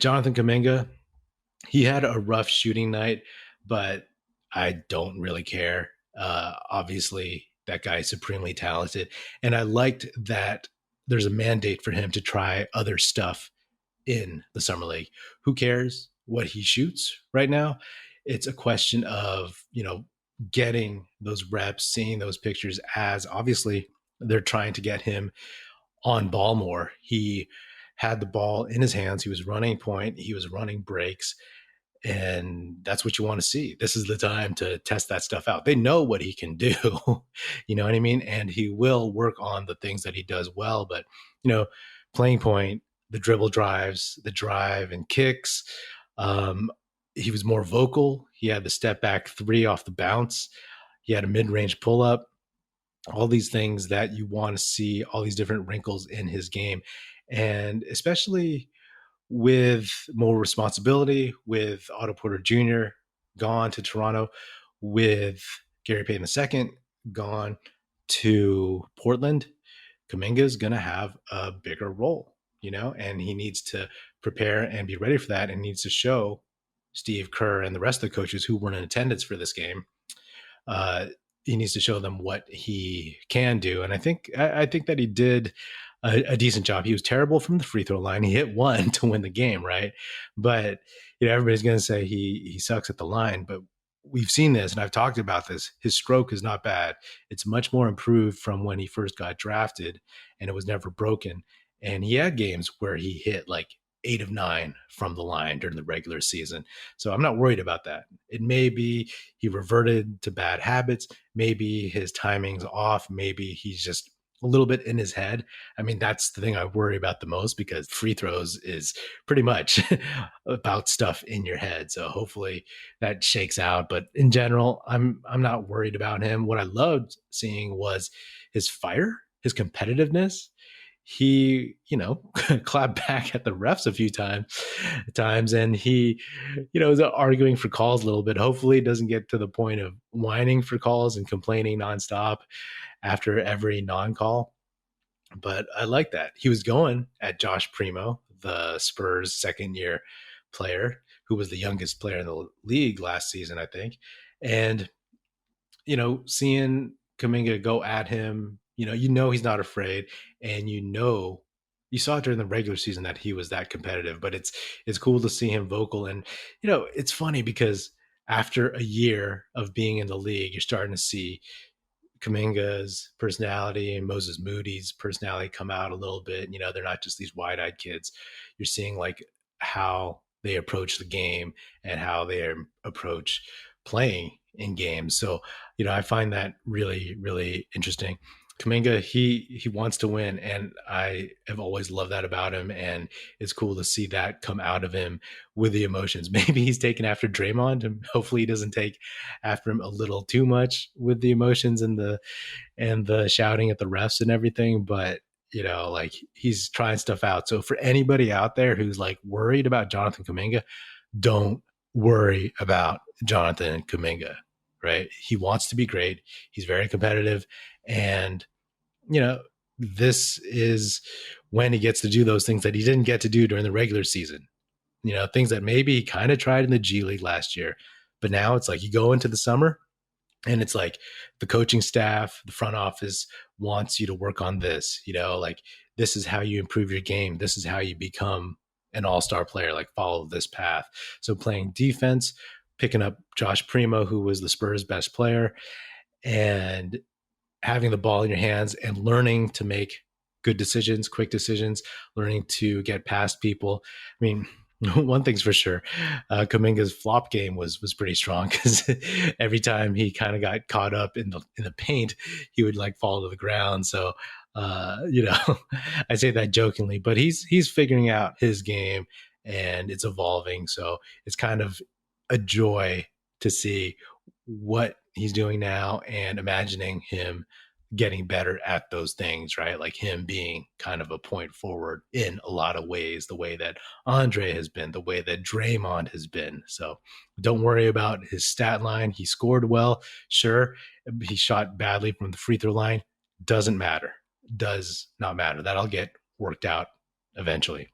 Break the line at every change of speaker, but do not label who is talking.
Jonathan Kuminga, he had a rough shooting night, but I don't really care. Obviously, that guy is supremely talented. And I liked that there's a mandate for him to try other stuff in the Summer League. Who cares what he shoots right now? It's a question of, getting those reps, seeing those pictures as obviously they're trying to get him on ball more. He had the ball in his hands. He was running point. He was running breaks. And that's what you want to see. This is the time to test that stuff out. They know what he can do. You know what I mean? And he will work on the things that he does well. But, playing point, the dribble drives, the drive and kicks. Um, he was more vocal. He had the step back three off the bounce. He had a mid range pull up. All these things that you want to see, all these different wrinkles in his game. And especially with more responsibility, with Otto Porter Jr. gone to Toronto, with Gary Payton II gone to Portland, Kuminga is going to have a bigger role, and he needs to prepare and be ready for that, and needs to show Steve Kerr and the rest of the coaches who weren't in attendance for this game. He needs to show them what he can do, and I think that he did a decent job. He was terrible from the free throw line. He hit one to win the game, right? But everybody's going to say he sucks at the line. But we've seen this, and I've talked about this. His stroke is not bad. It's much more improved from when he first got drafted, and it was never broken. And he had games where he hit like 8 of 9 from the line during the regular season. So I'm not worried about that. It may be he reverted to bad habits. Maybe his timing's off. Maybe he's just a little bit in his head. I mean, that's the thing I worry about the most, because free throws is pretty much about stuff in your head. So hopefully that shakes out. But in general, I'm not worried about him. What I loved seeing was his fire, his competitiveness. He, clapped back at the refs a few times, and he, is arguing for calls a little bit. Hopefully it doesn't get to the point of whining for calls and complaining nonstop after every non-call. But I like that. He was going at Josh Primo, the Spurs second year player, who was the youngest player in the league last season, I think. And, seeing Kuminga go at him, he's not afraid, and you saw it during the regular season that he was that competitive. But it's cool to see him vocal. And it's funny because after a year of being in the league, you're starting to see Kuminga's personality and Moses Moody's personality come out a little bit. They're not just these wide-eyed kids. You're seeing like how they approach the game and how they approach playing in games. So, I find that really, really interesting. Kuminga, he wants to win, and I have always loved that about him, and it's cool to see that come out of him with the emotions. Maybe he's taken after Draymond, and hopefully he doesn't take after him a little too much with the emotions and the shouting at the refs and everything. But like, he's trying stuff out. So for anybody out there who's like worried about Jonathan Kuminga, don't worry about Jonathan Kuminga, right? He wants to be great. He's very competitive. And, this is when he gets to do those things that he didn't get to do during the regular season. Things that maybe he kind of tried in the G League last year. But now it's like you go into the summer and it's like the coaching staff, the front office wants you to work on this, like this is how you improve your game. This is how you become an all-star player, like follow this path. So playing defense, picking up Josh Primo, who was the Spurs' best player, and having the ball in your hands and learning to make good decisions, quick decisions, learning to get past people. I mean, one thing's for sure, Kuminga's flop game was pretty strong, because every time he kind of got caught up in the paint, he would like fall to the ground. So, I say that jokingly, but he's figuring out his game and it's evolving. So it's kind of a joy to see what he's doing now and imagining him getting better at those things, right? Like him being kind of a point forward in a lot of ways, the way that Andre has been, the way that Draymond has been. So don't worry about his stat line. He scored well. Sure, he shot badly from the free throw line. Doesn't matter. Does not matter. That'll get worked out eventually.